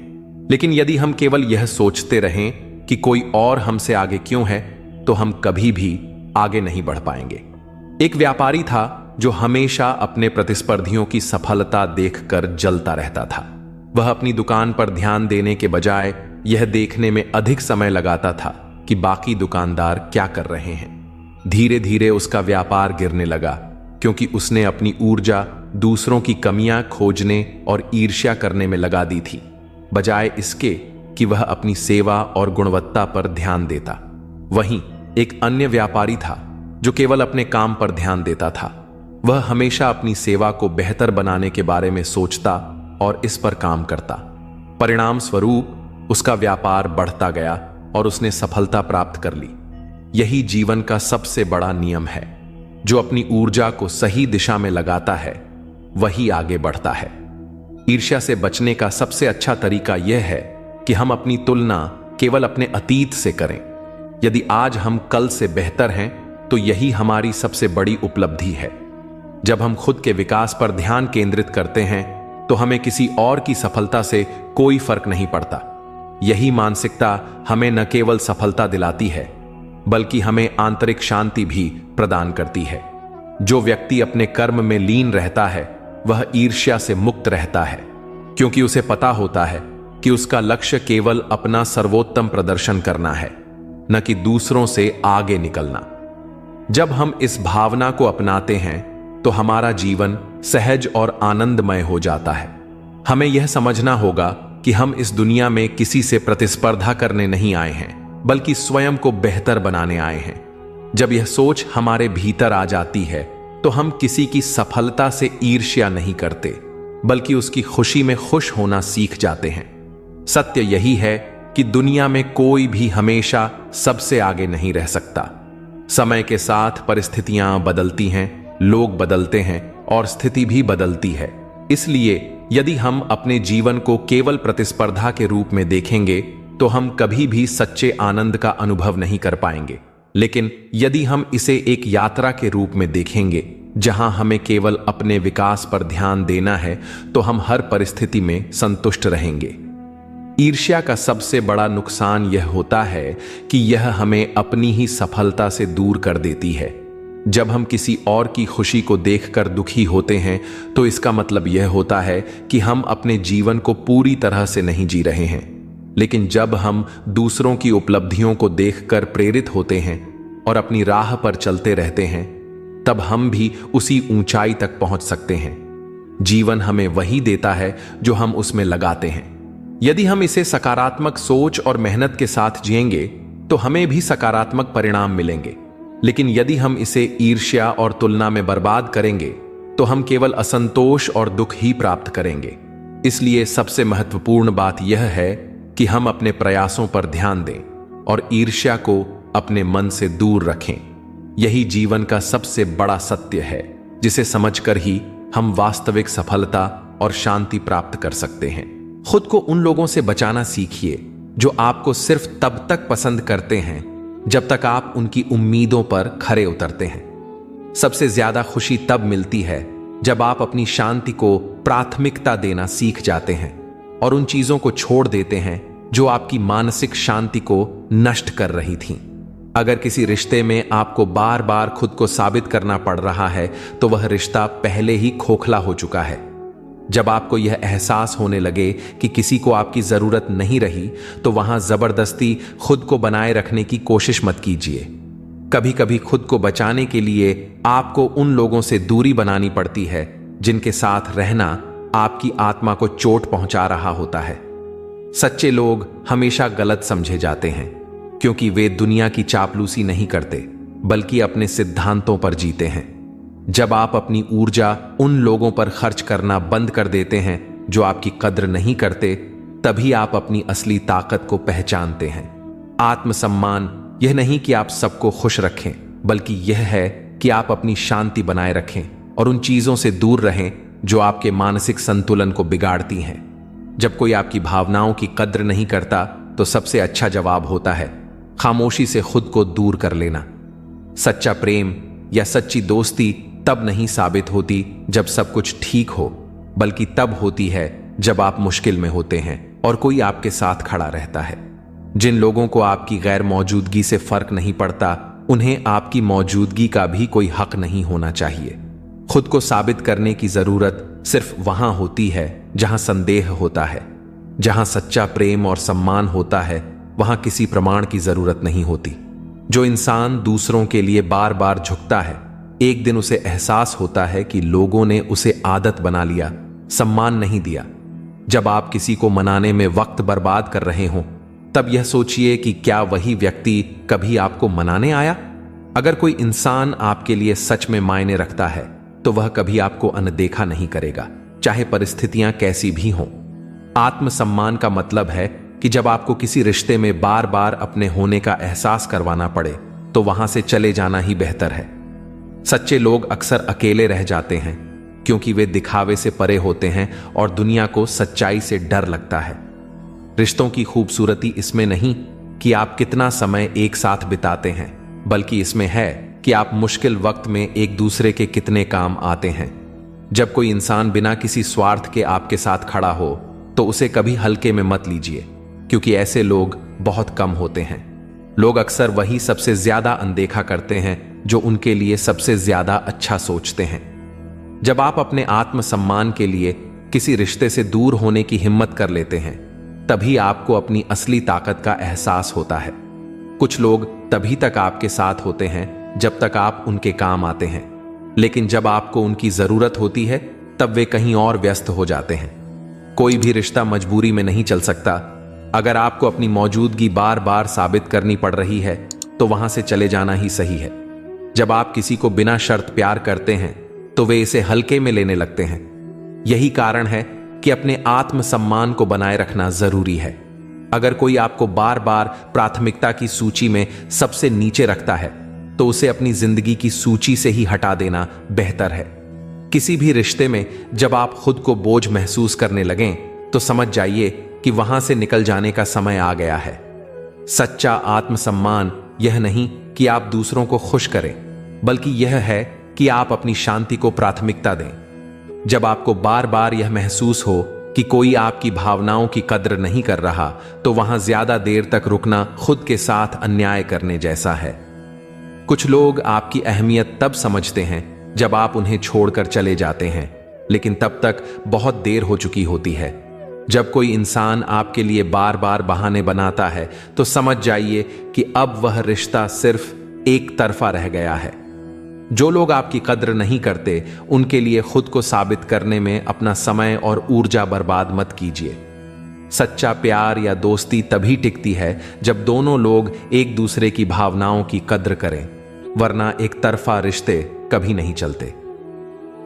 लेकिन यदि हम केवल यह सोचते रहें कि कोई और हमसे आगे क्यों है, तो हम कभी भी आगे नहीं बढ़ पाएंगे। एक व्यापारी था जो हमेशा अपने प्रतिस्पर्धियों की सफलता देखकर जलता रहता था। वह अपनी दुकान पर ध्यान देने के बजाय यह देखने में अधिक समय लगाता था कि बाकी दुकानदार क्या कर रहे हैं। धीरे धीरे उसका व्यापार गिरने लगा, क्योंकि उसने अपनी ऊर्जा दूसरों की कमियां खोजने और ईर्ष्या करने में लगा दी थी, बजाय इसके कि वह अपनी सेवा और गुणवत्ता पर ध्यान देता। वहीं एक अन्य व्यापारी था जो केवल अपने काम पर ध्यान देता था। वह हमेशा अपनी सेवा को बेहतर बनाने के बारे में सोचता और इस पर काम करता। परिणाम स्वरूप उसका व्यापार बढ़ता गया और उसने सफलता प्राप्त कर ली। यही जीवन का सबसे बड़ा नियम है। जो अपनी ऊर्जा को सही दिशा में लगाता है वही आगे बढ़ता है। ईर्ष्या से बचने का सबसे अच्छा तरीका यह है कि हम अपनी तुलना केवल अपने अतीत से करें। यदि आज हम कल से बेहतर हैं तो यही हमारी सबसे बड़ी उपलब्धि है। जब हम खुद के विकास पर ध्यान केंद्रित करते हैं तो हमें किसी और की सफलता से कोई फर्क नहीं पड़ता। यही मानसिकता हमें न केवल सफलता दिलाती है बल्कि हमें आंतरिक शांति भी प्रदान करती है। जो व्यक्ति अपने कर्म में लीन रहता है वह ईर्ष्या से मुक्त रहता है, क्योंकि उसे पता होता है कि उसका लक्ष्य केवल अपना सर्वोत्तम प्रदर्शन करना है, न कि दूसरों से आगे निकलना। जब हम इस भावना को अपनाते हैं तो हमारा जीवन सहज और आनंदमय हो जाता है। हमें यह समझना होगा कि हम इस दुनिया में किसी से प्रतिस्पर्धा करने नहीं आए हैं, बल्कि स्वयं को बेहतर बनाने आए हैं। जब यह सोच हमारे भीतर आ जाती है तो हम किसी की सफलता से ईर्ष्या नहीं करते, बल्कि उसकी खुशी में खुश होना सीख जाते हैं। सत्य यही है कि दुनिया में कोई भी हमेशा सबसे आगे नहीं रह सकता। समय के साथ परिस्थितियां बदलती हैं, लोग बदलते हैं और स्थिति भी बदलती है। इसलिए यदि हम अपने जीवन को केवल प्रतिस्पर्धा के रूप में देखेंगे तो हम कभी भी सच्चे आनंद का अनुभव नहीं कर पाएंगे। लेकिन यदि हम इसे एक यात्रा के रूप में देखेंगे जहां हमें केवल अपने विकास पर ध्यान देना है, तो हम हर परिस्थिति में संतुष्ट रहेंगे। ईर्ष्या का सबसे बड़ा नुकसान यह होता है कि यह हमें अपनी ही सफलता से दूर कर देती है। जब हम किसी और की खुशी को देखकर दुखी होते हैं तो इसका मतलब यह होता है कि हम अपने जीवन को पूरी तरह से नहीं जी रहे हैं। लेकिन जब हम दूसरों की उपलब्धियों को देखकर प्रेरित होते हैं और अपनी राह पर चलते रहते हैं, तब हम भी उसी ऊंचाई तक पहुंच सकते हैं। जीवन हमें वही देता है जो हम उसमें लगाते हैं। यदि हम इसे सकारात्मक सोच और मेहनत के साथ जिएंगे तो हमें भी सकारात्मक परिणाम मिलेंगे। लेकिन यदि हम इसे ईर्ष्या और तुलना में बर्बाद करेंगे तो हम केवल असंतोष और दुख ही प्राप्त करेंगे। इसलिए सबसे महत्वपूर्ण बात यह है कि हम अपने प्रयासों पर ध्यान दें और ईर्ष्या को अपने मन से दूर रखें। यही जीवन का सबसे बड़ा सत्य है, जिसे समझकर ही हम वास्तविक सफलता और शांति प्राप्त कर सकते हैं। खुद को उन लोगों से बचाना सीखिए जो आपको सिर्फ तब तक पसंद करते हैं जब तक आप उनकी उम्मीदों पर खरे उतरते हैं। सबसे ज्यादा खुशी तब मिलती है जब आप अपनी शांति को प्राथमिकता देना सीख जाते हैं और उन चीजों को छोड़ देते हैं जो आपकी मानसिक शांति को नष्ट कर रही थीं। अगर किसी रिश्ते में आपको बार बार खुद को साबित करना पड़ रहा है तो वह रिश्ता पहले ही खोखला हो चुका है। जब आपको यह एहसास होने लगे कि किसी को आपकी जरूरत नहीं रही तो वहां जबरदस्ती खुद को बनाए रखने की कोशिश मत कीजिए। कभी कभी खुद को बचाने के लिए आपको उन लोगों से दूरी बनानी पड़ती है जिनके साथ रहना आपकी आत्मा को चोट पहुंचा रहा होता है। सच्चे लोग हमेशा गलत समझे जाते हैं क्योंकि वे दुनिया की चापलूसी नहीं करते बल्कि अपने सिद्धांतों पर जीते हैं। जब आप अपनी ऊर्जा उन लोगों पर खर्च करना बंद कर देते हैं जो आपकी कद्र नहीं करते, तभी आप अपनी असली ताकत को पहचानते हैं। आत्मसम्मान यह नहीं कि आप सबको खुश रखें, बल्कि यह है कि आप अपनी शांति बनाए रखें और उन चीजों से दूर रहें जो आपके मानसिक संतुलन को बिगाड़ती हैं। जब कोई आपकी भावनाओं की कद्र नहीं करता तो सबसे अच्छा जवाब होता है खामोशी से खुद को दूर कर लेना। सच्चा प्रेम या सच्ची दोस्ती तब नहीं साबित होती जब सब कुछ ठीक हो, बल्कि तब होती है जब आप मुश्किल में होते हैं और कोई आपके साथ खड़ा रहता है। जिन लोगों को आपकी गैर मौजूदगी से फर्क नहीं पड़ता, उन्हें आपकी मौजूदगी का भी कोई हक नहीं होना चाहिए। खुद को साबित करने की जरूरत सिर्फ वहां होती है जहां संदेह होता है। जहां सच्चा प्रेम और सम्मान होता है वहां किसी प्रमाण की जरूरत नहीं होती। जो इंसान दूसरों के लिए बार बार झुकता है, एक दिन उसे एहसास होता है कि लोगों ने उसे आदत बना लिया, सम्मान नहीं दिया। जब आप किसी को मनाने में वक्त बर्बाद कर रहे हो, तब यह सोचिए कि क्या वही व्यक्ति कभी आपको मनाने आया। अगर कोई इंसान आपके लिए सच में मायने रखता है तो वह कभी आपको अनदेखा नहीं करेगा, चाहे परिस्थितियां कैसी भी हों। आत्मसम्मान का मतलब है कि जब आपको किसी रिश्ते में बार बार अपने होने का एहसास करवाना पड़े तो वहां से चले जाना ही बेहतर है। सच्चे लोग अक्सर अकेले रह जाते हैं क्योंकि वे दिखावे से परे होते हैं और दुनिया को सच्चाई से डर लगता है। रिश्तों की खूबसूरती इसमें नहीं कि आप कितना समय एक साथ बिताते हैं, बल्कि इसमें है कि आप मुश्किल वक्त में एक दूसरे के कितने काम आते हैं। जब कोई इंसान बिना किसी स्वार्थ के आपके साथ खड़ा हो तो उसे कभी हल्के में मत लीजिए, क्योंकि ऐसे लोग बहुत कम होते हैं। लोग अक्सर वही सबसे ज्यादा अनदेखा करते हैं जो उनके लिए सबसे ज्यादा अच्छा सोचते हैं। जब आप अपने आत्मसम्मान के लिए किसी रिश्ते से दूर होने की हिम्मत कर लेते हैं, तभी आपको अपनी असली ताकत का एहसास होता है। कुछ लोग तभी तक आपके साथ होते हैं जब तक आप उनके काम आते हैं, लेकिन जब आपको उनकी जरूरत होती है तब वे कहीं और व्यस्त हो जाते हैं। कोई भी रिश्ता मजबूरी में नहीं चल सकता। अगर आपको अपनी मौजूदगी बार बार साबित करनी पड़ रही है तो वहां से चले जाना ही सही है। जब आप किसी को बिना शर्त प्यार करते हैं तो वे इसे हल्के में लेने लगते हैं। यही कारण है कि अपने आत्मसम्मान को बनाए रखना जरूरी है। अगर कोई आपको बार बार प्राथमिकता की सूची में सबसे नीचे रखता है तो उसे अपनी जिंदगी की सूची से ही हटा देना बेहतर है। किसी भी रिश्ते में जब आप खुद को बोझ महसूस करने लगें तो समझ जाइए कि वहां से निकल जाने का समय आ गया है। सच्चा आत्मसम्मान यह नहीं कि आप दूसरों को खुश करें, बल्कि यह है कि आप अपनी शांति को प्राथमिकता दें। जब आपको बार बार यह महसूस हो कि कोई आपकी भावनाओं की कद्र नहीं कर रहा, तो वहां ज्यादा देर तक रुकना खुद के साथ अन्याय करने जैसा है। कुछ लोग आपकी अहमियत तब समझते हैं जब आप उन्हें छोड़कर चले जाते हैं, लेकिन तब तक बहुत देर हो चुकी होती है। जब कोई इंसान आपके लिए बार बार बहाने बनाता है तो समझ जाइए कि अब वह रिश्ता सिर्फ एक तरफा रह गया है। जो लोग आपकी कद्र नहीं करते, उनके लिए खुद को साबित करने में अपना समय और ऊर्जा बर्बाद मत कीजिए। सच्चा प्यार या दोस्ती तभी टिकती है जब दोनों लोग एक दूसरे की भावनाओं की कद्र करें, वरना एक तरफा रिश्ते कभी नहीं चलते।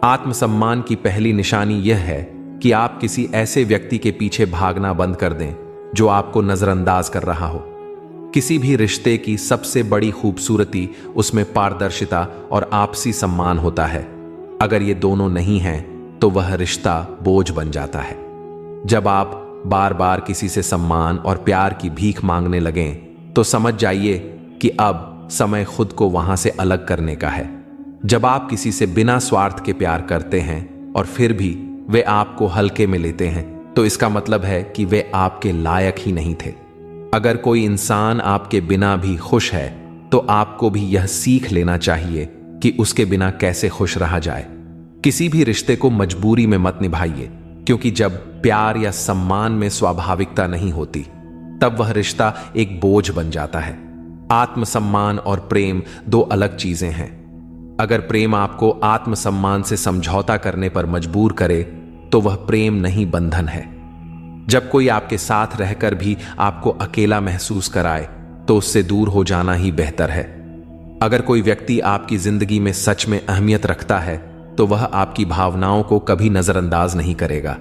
आत्मसम्मान की पहली निशानी यह है कि आप किसी ऐसे व्यक्ति के पीछे भागना बंद कर दें जो आपको नजरअंदाज कर रहा हो। किसी भी रिश्ते की सबसे बड़ी खूबसूरती उसमें पारदर्शिता और आपसी सम्मान होता है। अगर ये दोनों नहीं हैं तो वह रिश्ता बोझ बन जाता है। जब आप बार बार किसी से सम्मान और प्यार की भीख मांगने लगें तो समझ जाइए कि अब समय खुद को वहां से अलग करने का है। जब आप किसी से बिना स्वार्थ के प्यार करते हैं और फिर भी वे आपको हल्के में लेते हैं, तो इसका मतलब है कि वे आपके लायक ही नहीं थे। अगर कोई इंसान आपके बिना भी खुश है तो आपको भी यह सीख लेना चाहिए कि उसके बिना कैसे खुश रहा जाए। किसी भी रिश्ते को मजबूरी में मत निभाइए, क्योंकि जब प्यार या सम्मान में स्वाभाविकता नहीं होती तब वह रिश्ता एक बोझ बन जाता है। आत्मसम्मान और प्रेम दो अलग चीजें हैं। अगर प्रेम आपको आत्मसम्मान से समझौता करने पर मजबूर करे तो वह प्रेम नहीं, बंधन है। जब कोई आपके साथ रहकर भी आपको अकेला महसूस कराए तो उससे दूर हो जाना ही बेहतर है। अगर कोई व्यक्ति आपकी जिंदगी में सच में अहमियत रखता है तो वह आपकी भावनाओं को कभी नजरअंदाज नहीं करेगा।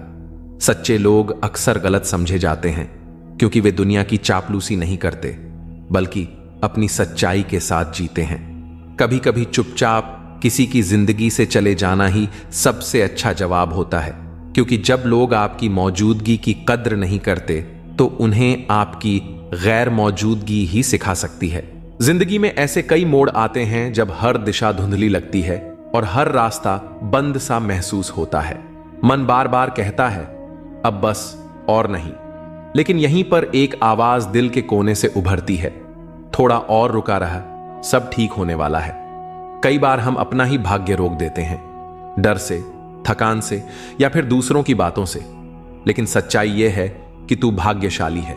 सच्चे लोग अक्सर गलत समझे जाते हैं क्योंकि वे दुनिया की चापलूसी नहीं करते, बल्कि अपनी सच्चाई के साथ जीते हैं। कभी कभी चुपचाप किसी की जिंदगी से चले जाना ही सबसे अच्छा जवाब होता है, क्योंकि जब लोग आपकी मौजूदगी की कद्र नहीं करते तो उन्हें आपकी गैर मौजूदगी ही सिखा सकती है। जिंदगी में ऐसे कई मोड़ आते हैं जब हर दिशा धुंधली लगती है और हर रास्ता बंद सा महसूस होता है। मन बार बार कहता है अब बस और नहीं, लेकिन यहीं पर एक आवाज दिल के कोने से उभरती है, थोड़ा और रुका रहा, सब ठीक होने वाला है। कई बार हम अपना ही भाग्य रोक देते हैं, डर से, थकान से या फिर दूसरों की बातों से। लेकिन सच्चाई यह है कि तू भाग्यशाली है,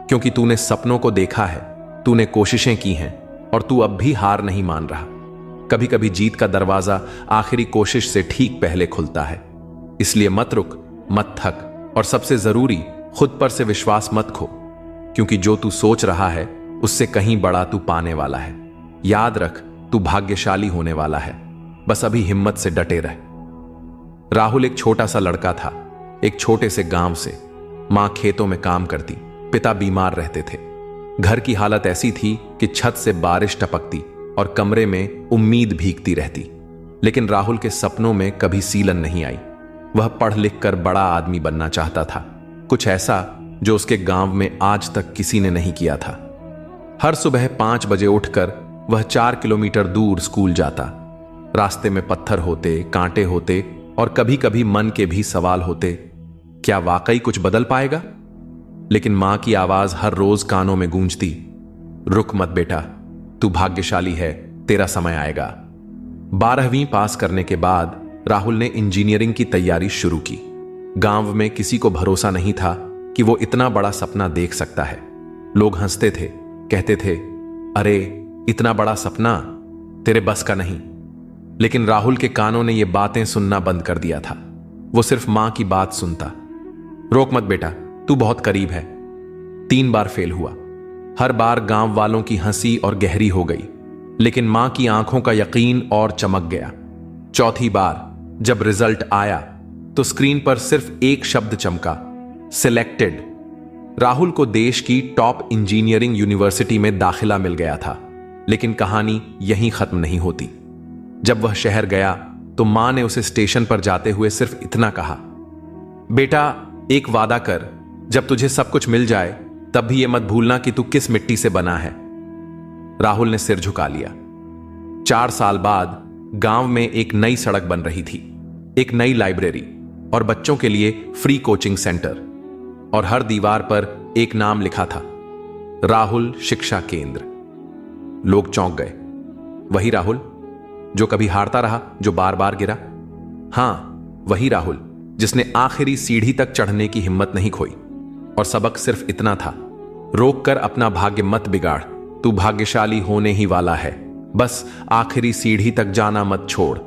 क्योंकि तूने सपनों को देखा है, तूने कोशिशें की हैं और तू अब भी हार नहीं मान रहा। कभी कभी जीत का दरवाजा आखिरी कोशिश से ठीक पहले खुलता है। इसलिए मत रुक, मत थक और सबसे जरूरी, खुद पर से विश्वास मत खो, क्योंकि जो तू सोच रहा है उससे कहीं बड़ा तू पाने वाला है। याद रख, तू भाग्यशाली होने वाला है, बस अभी हिम्मत से डटे रह। राहुल एक छोटा सा लड़का था, एक छोटे से गांव से। मां खेतों में काम करती, पिता बीमार रहते थे। घर की हालत ऐसी थी कि छत से बारिश टपकती और कमरे में उम्मीद भीगती रहती। लेकिन राहुल के सपनों में कभी सीलन नहीं आई। वह पढ़ लिख कर बड़ा आदमी बनना चाहता था, कुछ ऐसा जो उसके गांव में आज तक किसी ने नहीं किया था। हर सुबह 5 बजे उठकर वह 4 किलोमीटर दूर स्कूल जाता। रास्ते में पत्थर होते, कांटे होते और कभी कभी मन के भी सवाल होते, क्या वाकई कुछ बदल पाएगा? लेकिन मां की आवाज हर रोज कानों में गूंजती, रुक मत बेटा, तू भाग्यशाली है, तेरा समय आएगा। 12वीं पास करने के बाद राहुल ने इंजीनियरिंग की तैयारी शुरू की। गांव में किसी को भरोसा नहीं था कि वो इतना बड़ा सपना देख सकता है। लोग हंसते थे, कहते थे, अरे इतना बड़ा सपना तेरे बस का नहीं। लेकिन राहुल के कानों ने ये बातें सुनना बंद कर दिया था। वो सिर्फ मां की बात सुनता, रोक मत बेटा, तू बहुत करीब है। 3 बार फेल हुआ। हर बार गांव वालों की हंसी और गहरी हो गई, लेकिन मां की आंखों का यकीन और चमक गया। चौथी बार जब रिजल्ट आया तो स्क्रीन पर सिर्फ एक शब्द चमका, सिलेक्टेड। राहुल को देश की टॉप इंजीनियरिंग यूनिवर्सिटी में दाखिला मिल गया था। लेकिन कहानी यहीं खत्म नहीं होती। जब वह शहर गया तो मां ने उसे स्टेशन पर जाते हुए सिर्फ इतना कहा, बेटा एक वादा कर, जब तुझे सब कुछ मिल जाए तब भी यह मत भूलना कि तू किस मिट्टी से बना है। राहुल ने सिर झुका लिया। 4 साल बाद गांव में एक नई सड़क बन रही थी, एक नई लाइब्रेरी और बच्चों के लिए फ्री कोचिंग सेंटर, और हर दीवार पर एक नाम लिखा था, राहुल शिक्षा केंद्र। लोग चौंक गए। वही राहुल जो कभी हारता रहा, जो बार बार गिरा? हां, वही राहुल जिसने आखिरी सीढ़ी तक चढ़ने की हिम्मत नहीं खोई। और सबक सिर्फ इतना था, रोक कर अपना भाग्य मत बिगाड़, तू भाग्यशाली होने ही वाला है, बस आखिरी सीढ़ी तक जाना मत छोड़।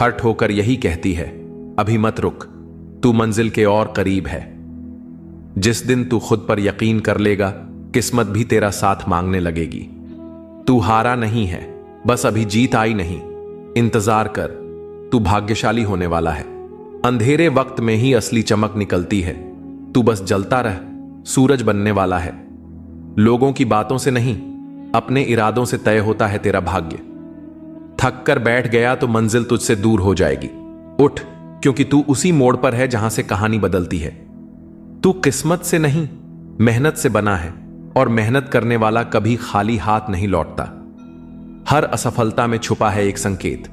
हर ठोकर यही कहती है, अभी मत रुक, तू मंजिल के और करीब है। जिस दिन तू खुद पर यकीन कर लेगा, किस्मत भी तेरा साथ मांगने लगेगी। तू हारा नहीं है, बस अभी जीत आई नहीं। इंतजार कर, तू भाग्यशाली होने वाला है। अंधेरे वक्त में ही असली चमक निकलती है। तू बस जलता रह, सूरज बनने वाला है। लोगों की बातों से नहीं, अपने इरादों से तय होता है तेरा भाग्य। थक कर बैठ गया तो मंजिल तुझसे दूर हो जाएगी। उठ, क्योंकि तू उसी मोड़ पर है जहां से कहानी बदलती है। तू किस्मत से नहीं, मेहनत से बना है, और मेहनत करने वाला कभी खाली हाथ नहीं लौटता। हर असफलता में छुपा है एक संकेत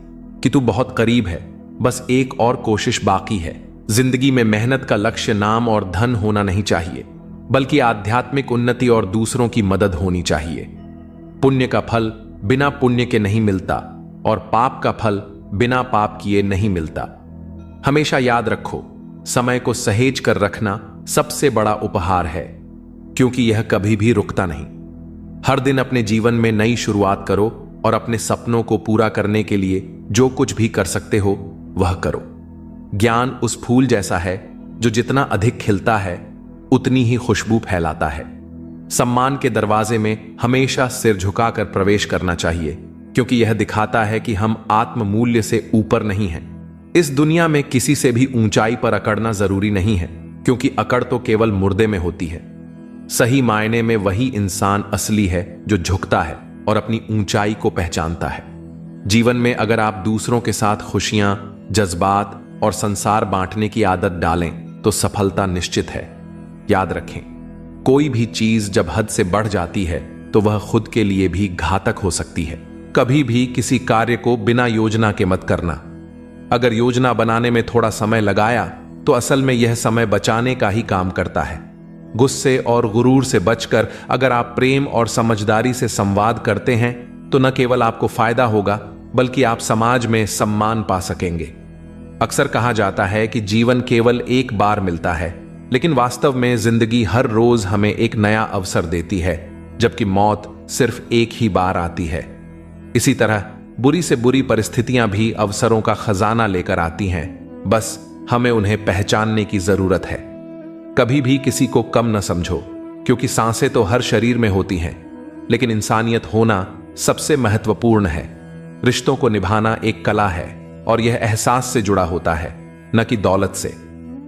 कि तू बहुत करीब है, बस एक और कोशिश बाकी है। जिंदगी में मेहनत का लक्ष्य नाम और धन होना नहीं चाहिए, बल्कि आध्यात्मिक उन्नति और दूसरों की मदद होनी चाहिए। पुण्य का फल बिना पुण्य के नहीं मिलता, और पाप का फल बिना पाप किए नहीं मिलता। हमेशा याद रखो, समय को सहेज कर रखना सबसे बड़ा उपहार है, क्योंकि यह कभी भी रुकता नहीं। हर दिन अपने जीवन में नई शुरुआत करो और अपने सपनों को पूरा करने के लिए जो कुछ भी कर सकते हो वह करो। ज्ञान उस फूल जैसा है जो जितना अधिक खिलता है उतनी ही खुशबू फैलाता है। सम्मान के दरवाजे में हमेशा सिर झुकाकर प्रवेश करना चाहिए, क्योंकि यह दिखाता है कि हम आत्म मूल्य से ऊपर नहीं हैं। इस दुनिया में किसी से भी ऊंचाई पर अकड़ना जरूरी नहीं है, क्योंकि अकड़ तो केवल मुर्दे में होती है। सही मायने में वही इंसान असली है जो झुकता है और अपनी ऊंचाई को पहचानता है। जीवन में अगर आप दूसरों के साथ खुशियां, जज्बात और संसार बांटने की आदत डालें तो सफलता निश्चित है। याद रखें, कोई भी चीज जब हद से बढ़ जाती है तो वह खुद के लिए भी घातक हो सकती है। कभी भी किसी कार्य को बिना योजना के मत करना। अगर योजना बनाने में थोड़ा समय लगाया तो असल में यह समय बचाने का ही काम करता है। गुस्से और गुरूर से बचकर अगर आप प्रेम और समझदारी से संवाद करते हैं तो न केवल आपको फायदा होगा, बल्कि आप समाज में सम्मान पा सकेंगे। अक्सर कहा जाता है कि जीवन केवल एक बार मिलता है, लेकिन वास्तव में जिंदगी हर रोज हमें एक नया अवसर देती है, जबकि मौत सिर्फ एक ही बार आती है। इसी तरह बुरी से बुरी परिस्थितियां भी अवसरों का खजाना लेकर आती हैं, बस हमें उन्हें पहचानने की जरूरत है। कभी भी किसी को कम न समझो, क्योंकि सांसें तो हर शरीर में होती हैं, लेकिन इंसानियत होना सबसे महत्वपूर्ण है। रिश्तों को निभाना एक कला है और यह एहसास से जुड़ा होता है, न कि दौलत से।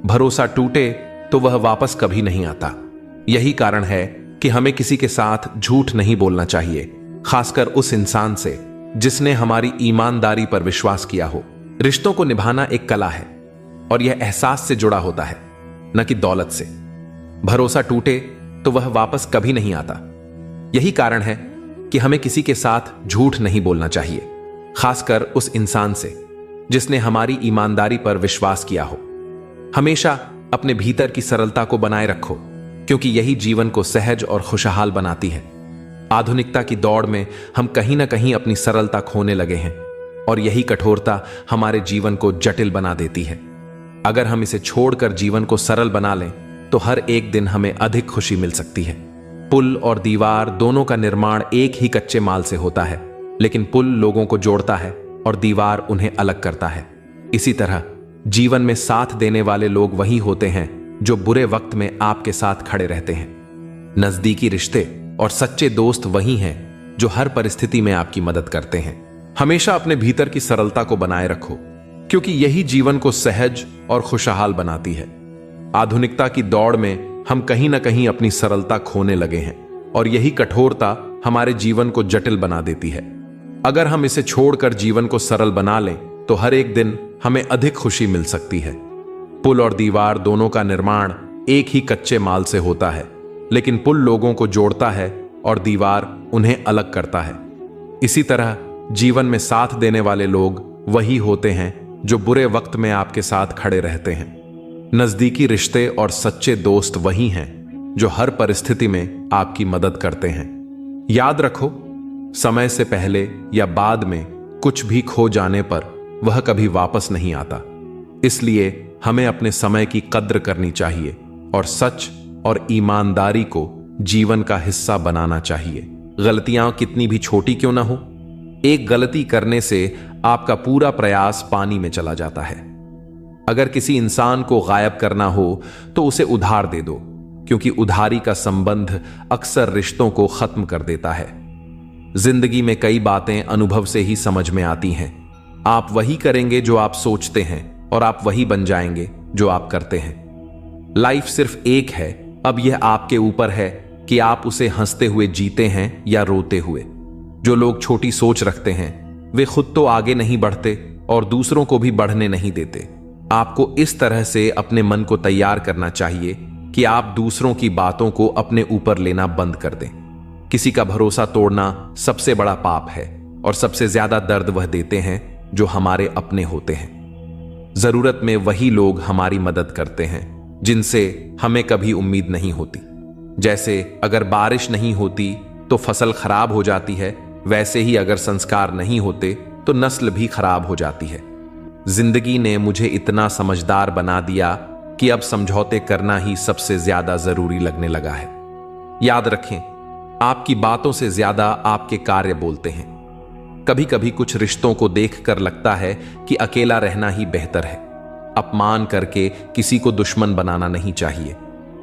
भरोसा टूटे तो वह वापस कभी नहीं आता। यही कारण है कि हमें किसी के साथ झूठ नहीं बोलना चाहिए, खासकर उस इंसान से जिसने हमारी ईमानदारी पर विश्वास किया हो। रिश्तों को निभाना एक कला है और यह एहसास से जुड़ा होता है, न कि दौलत से। भरोसा टूटे तो वह वापस कभी नहीं आता। यही कारण है कि हमें किसी के साथ झूठ नहीं बोलना चाहिए, खासकर उस इंसान से जिसने हमारी ईमानदारी पर विश्वास किया हो। हमेशा अपने भीतर की सरलता को बनाए रखो, क्योंकि यही जीवन को सहज और खुशहाल बनाती है। आधुनिकता की दौड़ में हम कहीं ना कहीं अपनी सरलता खोने लगे हैं और यही कठोरता हमारे जीवन को जटिल बना देती है। अगर हम इसे छोड़कर जीवन को सरल बना लें तो हर एक दिन हमें अधिक खुशी मिल सकती है। पुल और दीवार दोनों का निर्माण एक ही कच्चे माल से होता है, लेकिन पुल लोगों को जोड़ता है और दीवार उन्हें अलग करता है। इसी तरह जीवन में साथ देने वाले लोग वही होते हैं जो बुरे वक्त में आपके साथ खड़े रहते हैं। नजदीकी रिश्ते और सच्चे दोस्त वही हैं जो हर परिस्थिति में आपकी मदद करते हैं। हमेशा अपने भीतर की सरलता को बनाए रखो, क्योंकि यही जीवन को सहज और खुशहाल बनाती है। आधुनिकता की दौड़ में हम कहीं ना कहीं अपनी सरलता खोने लगे हैं और यही कठोरता हमारे जीवन को जटिल बना देती है। अगर हम इसे छोड़कर जीवन को सरल बना लें तो हर एक दिन हमें अधिक खुशी मिल सकती है। पुल और दीवार दोनों का निर्माण एक ही कच्चे माल से होता है, लेकिन पुल लोगों को जोड़ता है और दीवार उन्हें अलग करता है। इसी तरह जीवन में साथ देने वाले लोग वही होते हैं जो बुरे वक्त में आपके साथ खड़े रहते हैं। नजदीकी रिश्ते और सच्चे दोस्त वही हैं जो हर परिस्थिति में आपकी मदद करते हैं। याद रखो, समय से पहले या बाद में कुछ भी खो जाने पर वह कभी वापस नहीं आता। इसलिए हमें अपने समय की कद्र करनी चाहिए और सच और ईमानदारी को जीवन का हिस्सा बनाना चाहिए। गलतियां कितनी भी छोटी क्यों ना हो, एक गलती करने से आपका पूरा प्रयास पानी में चला जाता है। अगर किसी इंसान को गायब करना हो तो उसे उधार दे दो, क्योंकि उधारी का संबंध अक्सर रिश्तों को खत्म कर देता है। जिंदगी में कई बातें अनुभव से ही समझ में आती हैं। आप वही करेंगे जो आप सोचते हैं और आप वही बन जाएंगे जो आप करते हैं। लाइफ सिर्फ एक है, अब यह आपके ऊपर है कि आप उसे हंसते हुए जीते हैं या रोते हुए। जो लोग छोटी सोच रखते हैं वे खुद तो आगे नहीं बढ़ते और दूसरों को भी बढ़ने नहीं देते। आपको इस तरह से अपने मन को तैयार करना चाहिए कि आप दूसरों की बातों को अपने ऊपर लेना बंद कर दें। किसी का भरोसा तोड़ना सबसे बड़ा पाप है और सबसे ज्यादा दर्द वह देते हैं जो हमारे अपने होते हैं। जरूरत में वही लोग हमारी मदद करते हैं जिनसे हमें कभी उम्मीद नहीं होती। जैसे अगर बारिश नहीं होती तो फसल खराब हो जाती है, वैसे ही अगर संस्कार नहीं होते तो नस्ल भी खराब हो जाती है। जिंदगी ने मुझे इतना समझदार बना दिया कि अब समझौते करना ही सबसे ज्यादा जरूरी लगने लगा है। याद रखें, आपकी बातों से ज्यादा आपके कार्य बोलते हैं। कभी कभी कुछ रिश्तों को देखकर लगता है कि अकेला रहना ही बेहतर है। अपमान करके किसी को दुश्मन बनाना नहीं चाहिए,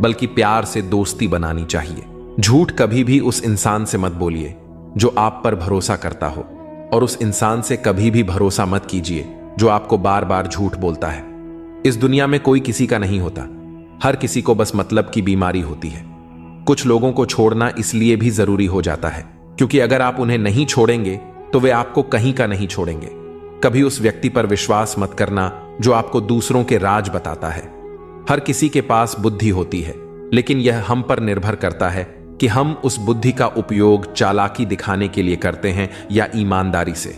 बल्कि प्यार से दोस्ती बनानी चाहिए। झूठ कभी भी उस इंसान से मत बोलिए जो आप पर भरोसा करता हो, और उस इंसान से कभी भी भरोसा मत कीजिए जो आपको बार बार झूठ बोलता है। इस दुनिया में कोई किसी का नहीं होता, हर किसी को बस मतलब की बीमारी होती है। कुछ लोगों को छोड़ना इसलिए भी जरूरी हो जाता है क्योंकि अगर आप उन्हें नहीं छोड़ेंगे तो वे आपको कहीं का नहीं छोड़ेंगे। कभी उस व्यक्ति पर विश्वास मत करना जो आपको दूसरों के राज बताता है। हर किसी के पास बुद्धि होती है, लेकिन यह हम पर निर्भर करता है कि हम उस बुद्धि का उपयोग चालाकी दिखाने के लिए करते हैं या ईमानदारी से।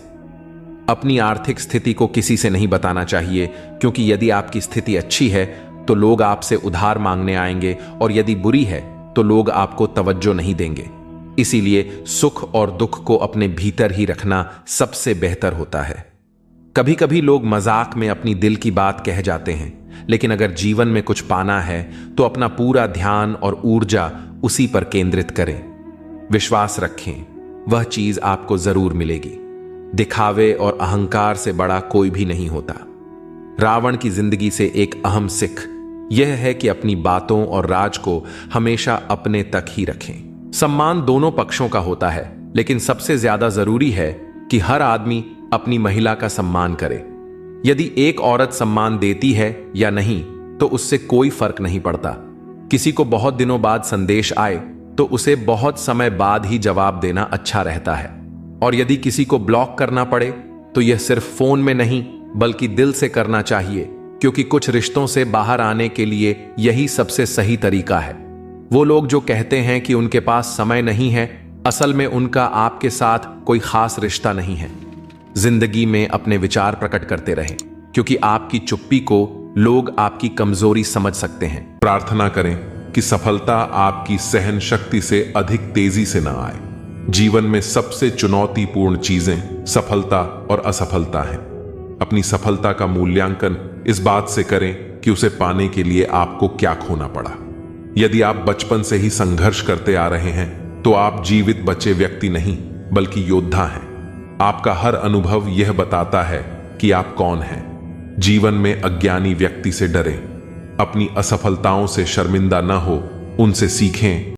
अपनी आर्थिक स्थिति को किसी से नहीं बताना चाहिए, क्योंकि यदि आपकी स्थिति अच्छी है तो लोग आपसे उधार मांगने आएंगे और यदि बुरी है तो लोग आपको तवज्जो नहीं देंगे। इसीलिए सुख और दुख को अपने भीतर ही रखना सबसे बेहतर होता है। कभी कभी लोग मजाक में अपनी दिल की बात कह जाते हैं, लेकिन अगर जीवन में कुछ पाना है तो अपना पूरा ध्यान और ऊर्जा उसी पर केंद्रित करें। विश्वास रखें, वह चीज आपको जरूर मिलेगी। दिखावे और अहंकार से बड़ा कोई भी नहीं होता। रावण की जिंदगी से एक अहम सीख यह है कि अपनी बातों और राज को हमेशा अपने तक ही रखें। सम्मान दोनों पक्षों का होता है, लेकिन सबसे ज्यादा जरूरी है कि हर आदमी अपनी महिला का सम्मान करें। यदि एक औरत सम्मान देती है या नहीं तो उससे कोई फर्क नहीं पड़ता। किसी को बहुत दिनों बाद संदेश आए तो उसे बहुत समय बाद ही जवाब देना अच्छा रहता है। और यदि किसी को ब्लॉक करना पड़े तो यह सिर्फ फोन में नहीं बल्कि दिल से करना चाहिए, क्योंकि कुछ रिश्तों से बाहर आने के लिए यही सबसे सही तरीका है। वो लोग जो कहते हैं कि उनके पास समय नहीं है, असल में उनका आपके साथ कोई खास रिश्ता नहीं है। जिंदगी में अपने विचार प्रकट करते रहें, क्योंकि आपकी चुप्पी को लोग आपकी कमजोरी समझ सकते हैं। प्रार्थना करें कि सफलता आपकी सहन शक्ति से अधिक तेजी से ना आए। जीवन में सबसे चुनौतीपूर्ण चीजें सफलता और असफलता हैं। अपनी सफलता का मूल्यांकन इस बात से करें कि उसे पाने के लिए आपको क्या खोना पड़ा। यदि आप बचपन से ही संघर्ष करते आ रहे हैं तो आप जीवित बचे व्यक्ति नहीं बल्कि योद्धा हैं। आपका हर अनुभव यह बताता है कि आप कौन हैं। जीवन में अज्ञानी व्यक्ति से डरें, अपनी असफलताओं से शर्मिंदा न हो, उनसे सीखें